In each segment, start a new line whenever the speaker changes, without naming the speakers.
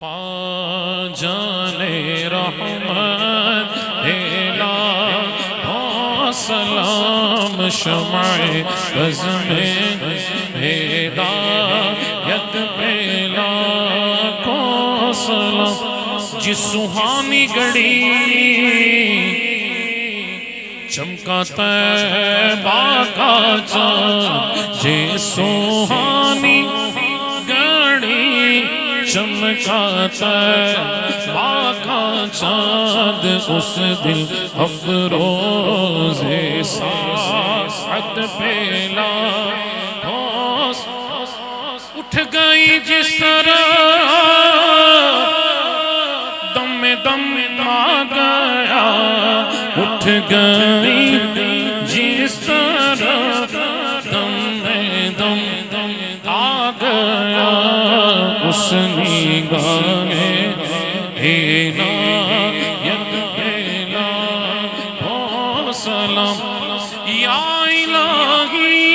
پا جانے رحمت الہ سلام شمع عزم ہدایت پیلا کو سلام جس سہانی گھڑی چمکا طیبہ کا چاند جس سہانی چمکا طیبہ کا چاند اس دل افروز ساعت پیلا اٹھ گئی جس طرح دم دم آ گیا اٹھ گئی جس طرح دم دم آ گیا اس نگاہ عنایت پیلا ہو سلام یا الہی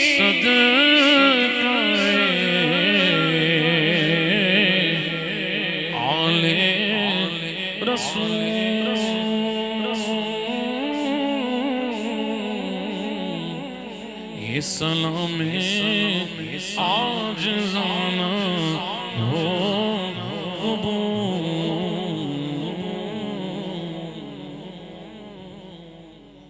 صدقہ آل رسول یہ سلام ہے آج